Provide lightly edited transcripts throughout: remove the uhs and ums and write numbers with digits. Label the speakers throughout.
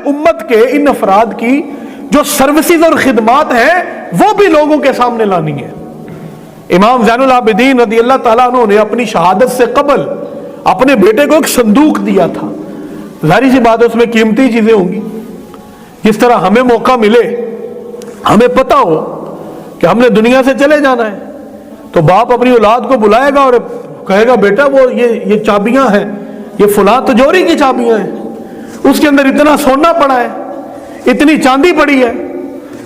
Speaker 1: امت کے ان افراد کی جو سروسز اور خدمات ہیں وہ بھی لوگوں کے سامنے لانی ہے۔ امام زین العابدین رضی اللہ تعالیٰ عنہ نے اپنی شہادت سے قبل اپنے بیٹے کو ایک صندوق دیا تھا۔ ظاہر سی بات ہے اس میں قیمتی چیزیں ہوں گی۔ جس طرح ہمیں موقع ملے، ہمیں پتہ ہو کہ ہم نے دنیا سے چلے جانا ہے، تو باپ اپنی اولاد کو بلائے گا اور کہے گا بیٹا وہ یہ چابیاں ہیں، یہ فلاں تجوری کی چابیاں ہیں، اس کے اندر اتنا سونا پڑا ہے، اتنی چاندی پڑی ہے،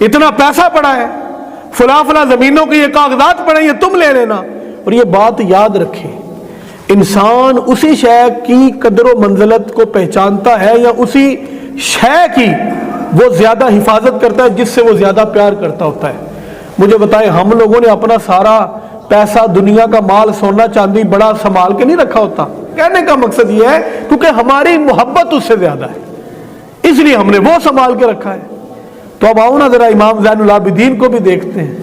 Speaker 1: اتنا پیسہ پڑا ہے، فلاں فلاں زمینوں کے یہ کاغذات پڑے ہیں، تم لے لینا۔ اور یہ بات یاد رکھیں، انسان اسی شے کی قدر و منزلت کو پہچانتا ہے یا اسی شے کی وہ زیادہ حفاظت کرتا ہے جس سے وہ زیادہ پیار کرتا ہوتا ہے۔ مجھے بتائیں، ہم لوگوں نے اپنا سارا پیسہ، دنیا کا مال، سونا چاندی بڑا سنبھال کے نہیں رکھا ہوتا۔ کہنے کا مقصد یہ ہے کیونکہ ہماری محبت اس سے زیادہ ہے، اس لیے ہم نے وہ سنبھال کے رکھا ہے۔ تو اب آؤ نا ذرا امام زین العابدین کو بھی دیکھتے ہیں،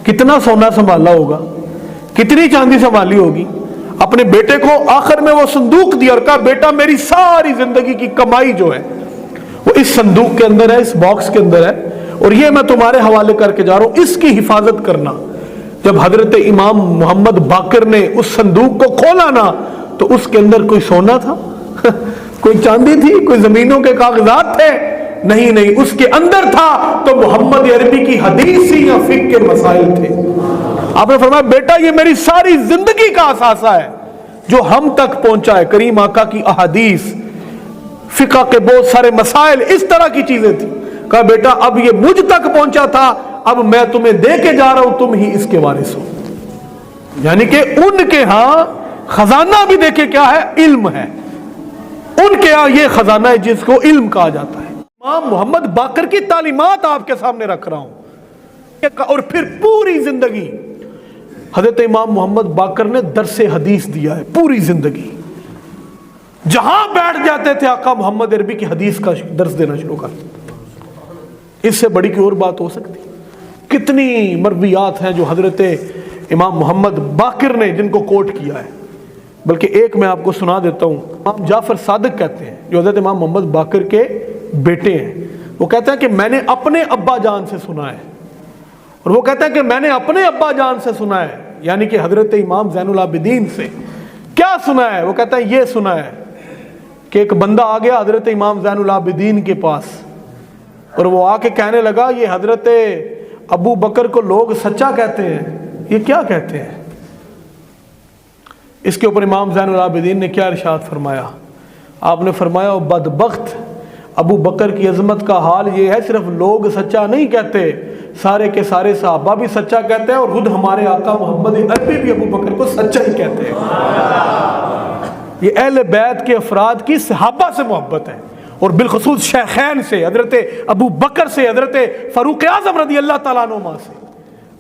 Speaker 1: کتنا سونا سنبھالا ہوگا، کتنی چاندی سنبھالی ہوگی۔ اپنے بیٹے کو آخر میں وہ صندوق دیا اور کہا بیٹا میری ساری زندگی کی کمائی جو ہے وہ اس صندوق کے اندر ہے، اس باکس کے اندر ہے، اور یہ میں تمہارے حوالے کر کے جا رہا ہوں، اس کی حفاظت کرنا۔ جب حضرت امام محمد باقر نے اس صندوق کو کھولا نا تو اس کے اندر کوئی سونا تھا، کوئی چاندی تھی، کوئی زمینوں کے کاغذات تھے؟ نہیں، اس کے اندر تھا تو محمد عربی کی حدیث یا فقہ کے مسائل تھے۔ آپ نے فرمایا بیٹا یہ میری ساری زندگی کا اثاثہ ہے جو ہم تک پہنچا ہے، کریم آقا کی احادیث، فقہ کے بہت سارے مسائل، اس طرح کی چیزیں تھیں۔ کہا بیٹا اب یہ مجھ تک پہنچا تھا، اب میں تمہیں دے کے جا رہا ہوں، تم ہی اس کے وارث ہو۔ یعنی کہ ان کے ہاں خزانہ بھی دیکھے کیا ہے، علم ہے۔ ان کے ہاں یہ خزانہ ہے جس کو علم کہا جاتا ہے۔ امام محمد باقر کی تعلیمات آپ کے سامنے رکھ رہا ہوں، اور پھر پوری زندگی حضرت امام محمد باقر نے درس حدیث دیا ہے، پوری زندگی جہاں بیٹھ جاتے تھے آقا محمد عربی کی حدیث کا درس دینا شروع کر دیتے۔ اس سے بڑی کوئی اور بات ہو سکتی؟ کتنی مرویات ہیں جو حضرت امام محمد باقر نے جن کو کوٹ کیا ہے، بلکہ ایک میں آپ کو سنا دیتا ہوں۔ امام جعفر صادق کہتے ہیں جو حضرت امام محمد باقر کے بیٹے ہیں، وہ کہتے ہیں کہ میں نے اپنے ابا جان سے سنا ہے، اور وہ کہتے ہیں کہ میں نے اپنے ابا جان سے سنا ہے، یعنی کہ حضرت امام زین العابدین سے۔ کیا سنا ہے؟ وہ کہتا ہے یہ سنا ہے کہ ایک بندہ آ گیا حضرت امام زین العابدین کے پاس، اور وہ آ کے کہنے لگا یہ حضرت ابو بکر کو لوگ سچا کہتے ہیں، یہ کیا کہتے ہیں؟ اس کے اوپر امام زین العابدین نے کیا ارشاد فرمایا؟ آپ نے فرمایا بدبخت ابو بکر کی عظمت کا حال یہ ہے، صرف لوگ سچا نہیں کہتے، سارے کے سارے صحابہ بھی سچا کہتے ہیں، اور خود ہمارے آقا محمد عربی بھی ابو بکر کو سچا ہی کہتے ہیں۔ یہ اہل بیت کے افراد کی صحابہ سے محبت ہے، اور بالخصوص شیخین سے، حضرت ابو بکر سے، حضرت فاروق اعظم رضی اللہ تعالیٰ عنہ سے۔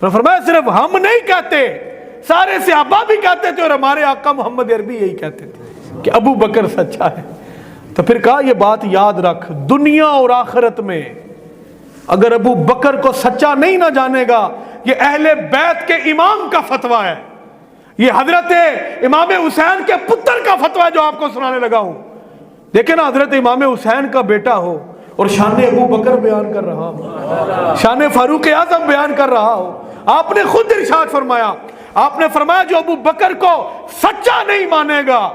Speaker 1: فرمایا صرف ہم نہیں کہتے، سارے صحابہ بھی کہتے تھے، اور ہمارے آقا محمد عربی یہی کہتے تھے کہ ابو بکر سچا ہے۔ تو پھر کہا یہ بات یاد رکھ، دنیا اور آخرت میں اگر ابو بکر کو سچا نہیں نہ جانے گا، یہ اہل بیت کے امام کا فتویٰ ہے، یہ حضرت امام حسین کے پتر کا فتویٰ ہے جو آپ کو سنانے لگا ہوں۔ دیکھیں نا، حضرت امام حسین کا بیٹا ہو اور شان ابو بکر بیان کر رہا ہو، شان فاروق اعظم بیان کر رہا ہو۔ آپ نے خود ارشاد فرمایا، آپ نے فرمایا جو ابو بکر کو سچا نہیں مانے گا،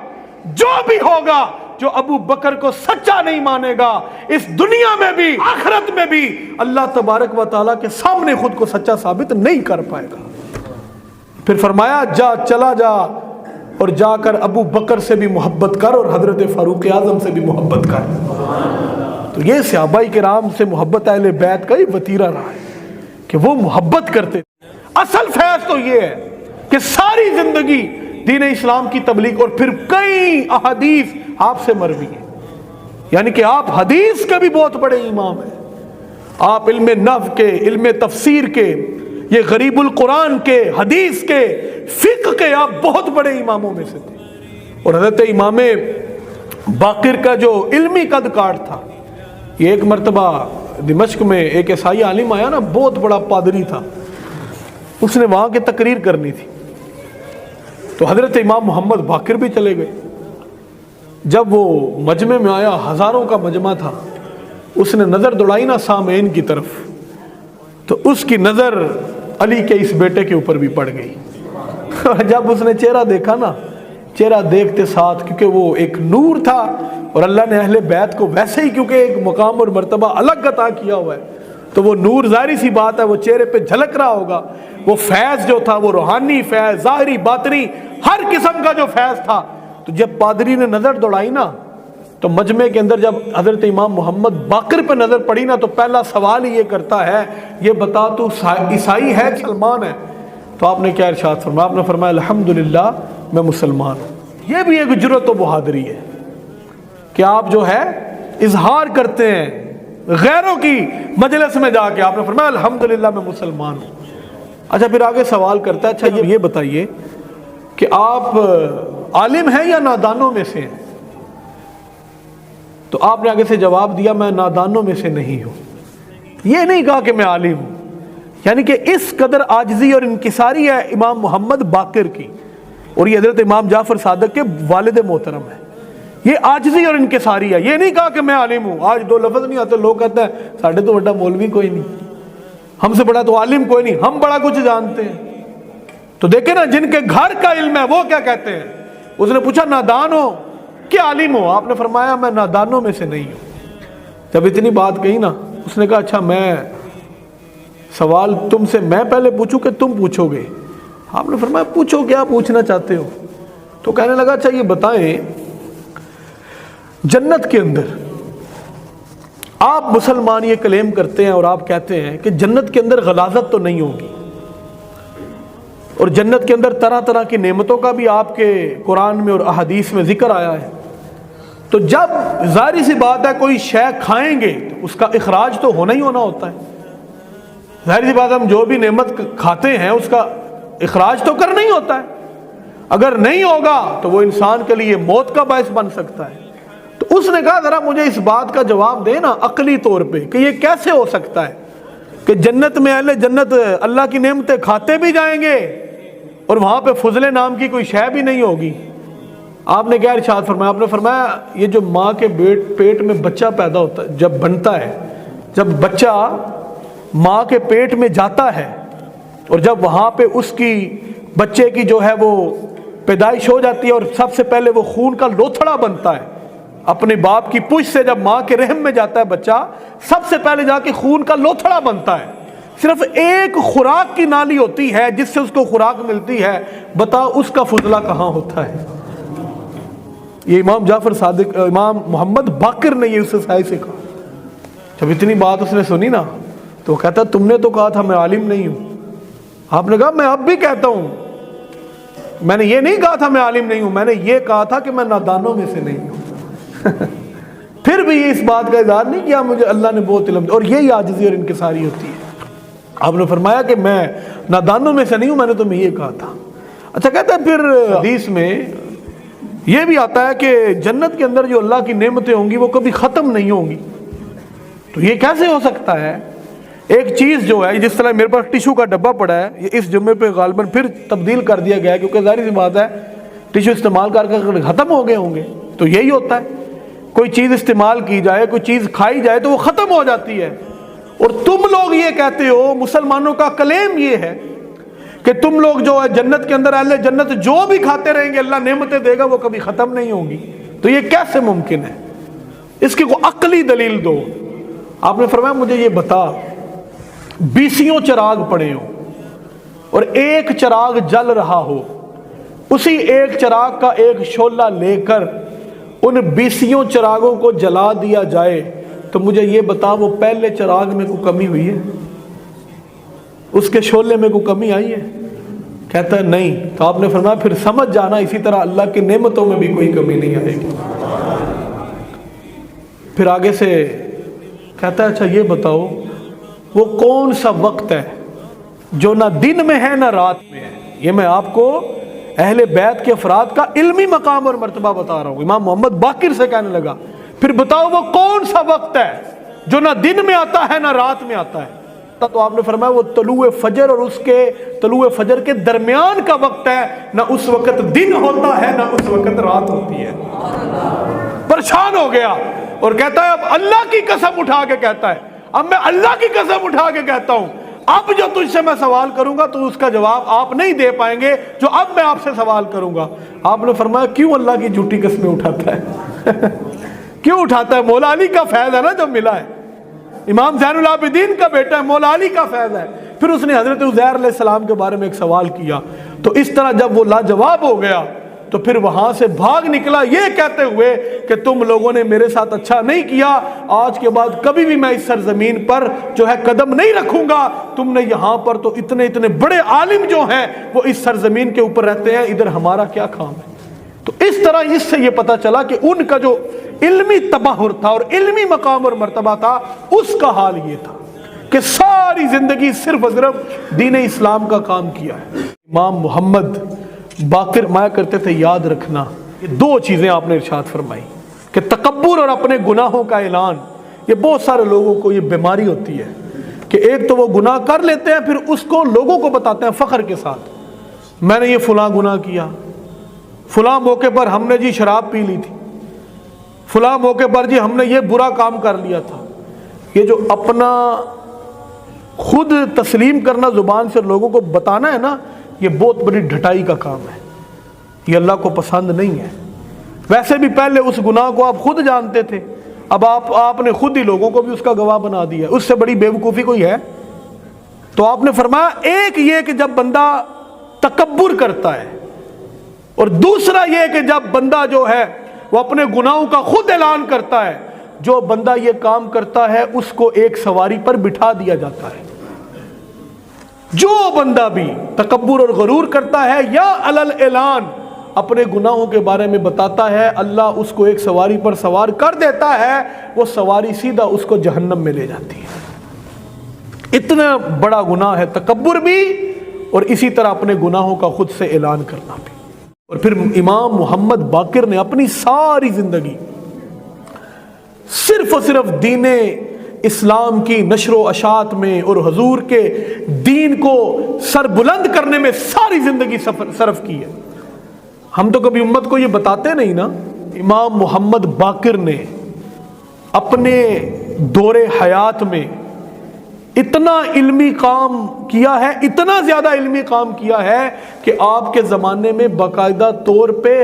Speaker 1: جو بھی ہوگا، جو ابو بکر کو سچا نہیں مانے گا، اس دنیا میں بھی آخرت میں بھی اللہ تبارک و تعالیٰ کے سامنے خود کو سچا ثابت نہیں کر پائے گا۔ پھر فرمایا جا، چلا جا، اور جا کر ابو بکر سے بھی محبت کر اور حضرت فاروق اعظم سے بھی محبت کر۔ تو یہ صحابہ کرام سے محبت اہل بیت کا ہی وتیرہ رہا ہے کہ وہ محبت کرتے تھے۔ اصل فیض تو یہ ہے کہ ساری زندگی دین اسلام کی تبلیغ، اور پھر کئی احادیث آپ سے مروی ہیں، یعنی کہ آپ حدیث کے بھی بہت بڑے امام ہیں، آپ علم نحو کے، علم تفسیر کے، یہ غریب القرآن کے، حدیث کے، فقہ کے آپ بہت بڑے اماموں میں سے تھے۔ اور حضرت امام باقر کا جو علمی قد کاٹ تھا، یہ ایک مرتبہ دمشق میں ایک عیسائی عالم آیا نا، بہت بڑا پادری تھا، اس نے وہاں کی تقریر کرنی تھی، تو حضرت امام محمد باقر بھی چلے گئے۔ جب وہ مجمع میں آیا، ہزاروں کا مجمع تھا، اس نے نظر دوڑائی نا سامعین کی طرف تو اس کی نظر علی کے اس بیٹے کے اوپر بھی پڑ گئی. اور جب اس نے چہرہ دیکھا نا، چہرہ دیکھتے ساتھ، کیونکہ وہ ایک نور تھا اور اللہ نے اہل بیت کو ویسے ہی کیونکہ ایک مقام اور مرتبہ الگ عطا کیا ہوا ہے، تو وہ نور ظاہری سی بات ہے وہ چہرے پہ جھلک رہا ہوگا. وہ فیض جو تھا وہ روحانی فیض، ظاہری باطنی ہر قسم کا جو فیض تھا. تو جب پادری نے نظر دوڑائی نا تو مجمع کے اندر جب حضرت امام محمد باقر پہ نظر پڑی نا تو پہلا سوال ہی یہ کرتا ہے، یہ بتا تو عیسائی ہے کہ مسلمان ہے؟ تو آپ نے کیا ارشاد فرمایا؟ آپ نے فرمایا الحمدللہ میں مسلمان ہوں. یہ بھی ایک جرأت و بہادری ہے کہ آپ جو ہے اظہار کرتے ہیں غیروں کی مجلس میں جا کے. آپ نے فرمایا الحمدللہ میں مسلمان ہوں. اچھا پھر آگے سوال کرتا ہے، اچھا یہ بتائیے کہ آپ عالم ہیں یا نادانوں میں سے ہیں؟ تو آپ نے آگے سے جواب دیا میں نادانوں میں سے نہیں ہوں. یہ نہیں کہا کہ میں عالم ہوں، یعنی کہ اس قدر عاجزی اور انکساری ہے امام محمد باقر کی، اور یہ حضرت امام جعفر صادق کے والد محترم ہے. یہ عاجزی اور انکساری ہے. یہ نہیں کہا کہ میں عالم ہوں. آج دو لفظ نہیں آتے، لوگ کہتے ہیں ساڑھے تو بڑا مولوی کوئی نہیں، ہم سے بڑا تو عالم کوئی نہیں، ہم بڑا کچھ جانتے ہیں. تو دیکھیں نا جن کے گھر کا علم ہے وہ کیا کہتے ہیں. اس نے پوچھا نادان ہو کہ عالم ہو؟ آپ نے فرمایا میں نادانوں میں سے نہیں ہوں. جب اتنی بات کہی نا اس نے کہا اچھا میں سوال تم سے میں پہلے پوچھوں کہ تم پوچھو گے؟ آپ نے فرمایا پوچھو کیا پوچھنا چاہتے ہو. تو کہنے لگا اچھا یہ بتائیں جنت کے اندر آپ مسلمان یہ کلیم کرتے ہیں اور آپ کہتے ہیں کہ جنت کے اندر غلاظت تو نہیں ہوگی، اور جنت کے اندر طرح طرح کی نعمتوں کا بھی آپ کے قرآن میں اور احادیث میں ذکر آیا ہے. تو جب ظاہری سی بات ہے کوئی شے کھائیں گے تو اس کا اخراج تو ہونا ہی ہونا ہوتا ہے. ظاہری سی بات ہم جو بھی نعمت کھاتے ہیں اس کا اخراج تو کرنا ہی ہوتا ہے. اگر نہیں ہوگا تو وہ انسان کے لیے موت کا باعث بن سکتا ہے. تو اس نے کہا ذرا مجھے اس بات کا جواب دے نا عقلی طور پہ کہ یہ کیسے ہو سکتا ہے کہ جنت میں اہل جنت اللہ کی نعمتیں کھاتے بھی جائیں گے اور وہاں پہ فضلے نام کی کوئی شے بھی نہیں ہوگی. آپ نے کیا ارشاد فرمایا؟ آپ نے فرمایا یہ جو ماں کے پیٹ میں بچہ پیدا ہوتا ہے، جب بنتا ہے، جب بچہ ماں کے پیٹ میں جاتا ہے اور جب وہاں پہ اس کی بچے کی جو ہے وہ پیدائش ہو جاتی ہے اور سب سے پہلے وہ خون کا لوتھڑا بنتا ہے اپنے باپ کی پشت سے، جب ماں کے رحم میں جاتا ہے بچہ سب سے پہلے جا کے خون کا لوتھڑا بنتا ہے. صرف ایک خوراک کی نالی ہوتی ہے جس سے اس کو خوراک ملتی ہے، بتا اس کا فضلہ کہاں ہوتا ہے؟ یہ امام جعفر صادق امام محمد باقر نے یہ اسے سائے سے کہا. جب اتنی بات اس نے سنی نا تو وہ کہتا تم نے تو کہا تھا میں عالم نہیں ہوں. آپ نے کہا میں اب بھی کہتا ہوں، میں نے یہ نہیں کہا تھا میں عالم نہیں ہوں، میں نے یہ کہا تھا کہ میں نادانوں میں سے نہیں ہوں. پھر بھی یہ اس بات کا اظہار نہیں کیا مجھے اللہ نے بہت علم دیا، اور یہی عاجزی اور انکساری ہوتی ہے. آپ نے فرمایا کہ میں نادانوں میں سے نہیں ہوں، میں نے تمہیں یہ کہا تھا. اچھا کہتا ہے پھر حدیث میں یہ بھی آتا ہے کہ جنت کے اندر جو اللہ کی نعمتیں ہوں گی وہ کبھی ختم نہیں ہوں گی. تو یہ کیسے ہو سکتا ہے؟ ایک چیز جو ہے جس طرح میرے پاس ٹیشو کا ڈبہ پڑا ہے، یہ اس جمعے پہ غالباً پھر تبدیل کر دیا گیا ہے کیونکہ ظاہر سی بات ہے ٹیشو استعمال کر کے ختم ہو گئے ہوں گے. تو یہی ہوتا ہے کوئی چیز استعمال کی جائے، کوئی چیز کھائی جائے تو وہ ختم ہو جاتی ہے. اور تم لوگ یہ کہتے ہو، مسلمانوں کا کلیم یہ ہے کہ تم لوگ جو ہے جنت کے اندر اہل جنت جو بھی کھاتے رہیں گے اللہ نعمتیں دے گا وہ کبھی ختم نہیں ہوں گی. تو یہ کیسے ممکن ہے؟ اس کی کوئی عقلی دلیل دو. آپ نے فرمایا مجھے یہ بتا 20 چراغ پڑے ہوں اور ایک چراغ جل رہا ہو، اسی ایک چراغ کا ایک شعلہ لے کر ان 20 چراغوں کو جلا دیا جائے تو مجھے یہ بتا وہ پہلے چراغ میں کوئی کمی ہوئی ہے؟ اس کے شعلے میں کوئی کمی آئی ہے؟ کہتا ہے نہیں. تو آپ نے فرمایا پھر سمجھ جانا اسی طرح اللہ کی نعمتوں میں بھی کوئی کمی نہیں آئے گی. پھر آگے سے کہتا ہے اچھا یہ بتاؤ وہ کون سا وقت ہے جو نہ دن میں ہے نہ رات میں ہے؟ یہ میں آپ کو اہل بیت کے افراد کا علمی مقام اور مرتبہ بتا رہا ہوں. امام محمد باقر سے کہنے لگا پھر بتاؤ وہ کون سا وقت ہے جو نہ دن میں آتا ہے نہ رات میں آتا ہے؟ تو آپ نے فرمایا وہ طلوع فجر اور اس کے طلوع فجر کے درمیان کا وقت ہے، نہ اس وقت دن ہوتا ہے نہ اس وقت رات ہوتی ہے. پریشان ہو گیا. اور کہتا ہے اب اللہ کی قسم اٹھا کے کہتا ہے، اب میں اللہ کی قسم اٹھا کے کہتا ہوں اب جو تجھ سے میں سوال کروں گا تو اس کا جواب آپ نہیں دے پائیں گے جو اب میں آپ سے سوال کروں گا۔ آپ نے فرمایا کیوں اللہ کی جھوٹی قسمیں اٹھاتا ہے؟ کیوں اٹھاتا ہے؟ مولا علی کا فیض ہے نا جو ملا ہے، امام زین العابدین کا بیٹا ہے، مولا علی کا فیض ہے۔ پھر اس نے حضرت عزیر علیہ السلام کے بارے میں ایک سوال کیا، تو اس طرح جب وہ لاجواب ہو گیا تو پھر وہاں سے بھاگ نکلا یہ کہتے ہوئے کہ تم لوگوں نے میرے ساتھ اچھا نہیں کیا، آج کے بعد کبھی بھی میں اس سرزمین پر جو ہے قدم نہیں رکھوں گا۔ تم نے یہاں پر تو اتنے بڑے عالم جو ہیں وہ اس سرزمین کے اوپر رہتے ہیں، ادھر ہمارا کیا کام ہے؟ تو اس طرح اس سے یہ پتا چلا کہ ان کا جو علمی تبحر تھا اور علمی مقام اور مرتبہ تھا اس کا حال یہ تھا کہ ساری زندگی صرف اور صرف دین اسلام کا کام کیا ہے۔ امام محمد باقر مایا کرتے تھے یاد رکھنا، یہ دو چیزیں آپ نے ارشاد فرمائی کہ تکبر اور اپنے گناہوں کا اعلان۔ یہ بہت سارے لوگوں کو یہ بیماری ہوتی ہے کہ ایک تو وہ گناہ کر لیتے ہیں پھر اس کو لوگوں کو بتاتے ہیں فخر کے ساتھ، میں نے یہ فلاں گناہ کیا، فلاں موقع پر ہم نے جی شراب پی لی تھی، فلاں موقع پر جی ہم نے یہ برا کام کر لیا تھا۔ یہ جو اپنا خود تسلیم کرنا زبان سے لوگوں کو بتانا ہے نا، یہ بہت بڑی ڈھٹائی کا کام ہے، یہ اللہ کو پسند نہیں ہے۔ ویسے بھی پہلے اس گناہ کو آپ خود جانتے تھے، اب آپ نے خود ہی لوگوں کو بھی اس کا گواہ بنا دیا، اس سے بڑی بیوقوفی کوئی ہے؟ تو آپ نے فرمایا ایک یہ کہ جب بندہ تکبر کرتا ہے، اور دوسرا یہ کہ جب بندہ جو ہے وہ اپنے گناہوں کا خود اعلان کرتا ہے، جو بندہ یہ کام کرتا ہے اس کو ایک سواری پر بٹھا دیا جاتا ہے۔ جو بندہ بھی تکبر اور غرور کرتا ہے یا علل اعلان اپنے گناہوں کے بارے میں بتاتا ہے، اللہ اس کو ایک سواری پر سوار کر دیتا ہے، وہ سواری سیدھا اس کو جہنم میں لے جاتی ہے۔ اتنا بڑا گناہ ہے تکبر بھی، اور اسی طرح اپنے گناہوں کا خود سے اعلان کرنا بھی۔ اور پھر امام محمد باقر نے اپنی ساری زندگی صرف اور صرف دین اسلام کی نشر و اشاعت میں اور حضور کے دین کو سر بلند کرنے میں ساری زندگی صرف کی ہے۔ ہم تو کبھی امت کو یہ بتاتے نہیں نا۔ امام محمد باقر نے اپنے دور حیات میں اتنا علمی کام کیا ہے، اتنا زیادہ علمی کام کیا ہے کہ آپ کے زمانے میں باقاعدہ طور پہ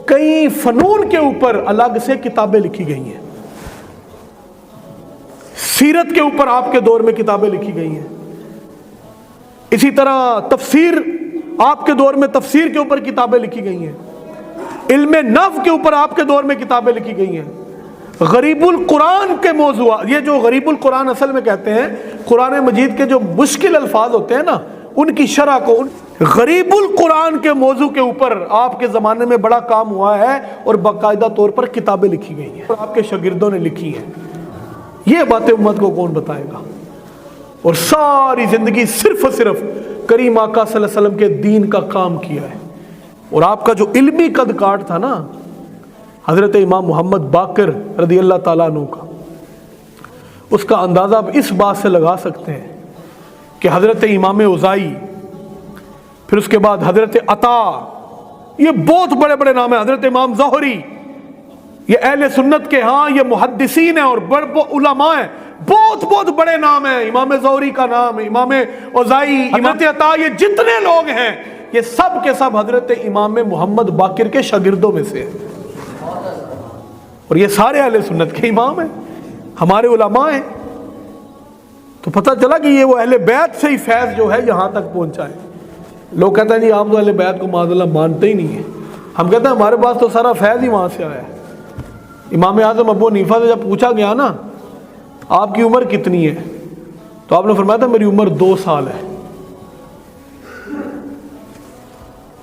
Speaker 1: کئی فنون کے اوپر الگ سے کتابیں لکھی گئی ہیں، سیرت کے اوپر آپ کے دور میں کتابیں لکھی گئی ہیں، اسی طرح تفسیر، آپ کے دور میں تفسیر کے اوپر کتابیں لکھی گئی ہیں، علم نحو کے اوپر آپ کے دور میں کتابیں لکھی گئی ہیں، غریب القرآن کے موضوعات، یہ جو غریب القرآن اصل میں کہتے ہیں قرآن مجید کے جو مشکل الفاظ ہوتے ہیں نا ان کی شرح کو، غریب القرآن کے موضوع کے اوپر آپ کے زمانے میں بڑا کام ہوا ہے اور باقاعدہ طور پر کتابیں لکھی گئی ہیں اور آپ کے شاگردوں نے لکھی ہیں۔ یہ باتیں امت کو کون بتائے گا؟ اور ساری زندگی صرف اور صرف کریم آقا صلی اللہ علیہ وسلم کے دین کا کام کیا ہے۔ اور آپ کا جو علمی قد کاٹ تھا نا حضرت امام محمد باقر رضی اللہ تعالیٰ عنہ کا، اس کا اندازہ آپ اس بات سے لگا سکتے ہیں کہ حضرت امام اوزائی، پھر اس کے بعد حضرت عطا، یہ بہت بڑے بڑے نام ہیں، حضرت امام ظہری، یہ اہل سنت کے ہاں یہ محدثین ہیں اور بڑے علماء ہیں، بہت بہت بڑے نام ہیں، امام ظہری کا نام، امام اوزائی، حضرت عطا، یہ جتنے لوگ ہیں یہ سب کے سب حضرت امام محمد باقر کے شاگردوں میں سے ہیں، اور یہ سارے اہل سنت کے امام ہیں، ہمارے علماء ہیں۔ تو پتہ چلا کہ یہ وہ اہل بیت سے ہی فیض جو ہے یہاں تک پہنچا ہے۔ لوگ کہتے ہیں جی آپ تو اہل بیت کو معاذ اللہ مانتے ہی نہیں ہیں، ہم کہتے ہیں ہمارے پاس تو سارا فیض ہی وہاں سے آیا ہے۔ امام اعظم ابو حنیفہ سے جب پوچھا گیا نا آپ کی عمر کتنی ہے، تو آپ نے فرمایا تھا میری عمر 2 سال ہے۔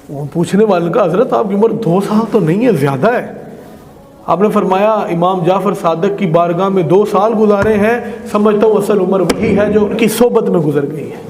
Speaker 1: وہ پوچھنے والے کا حضرت آپ کی عمر 2 سال تو نہیں ہے، زیادہ ہے۔ آپ نے فرمایا امام جعفر صادق کی بارگاہ میں 2 سال گزارے ہیں، سمجھتا ہوں اصل عمر وہی ہے جو ان کی صحبت میں گزر گئی ہے۔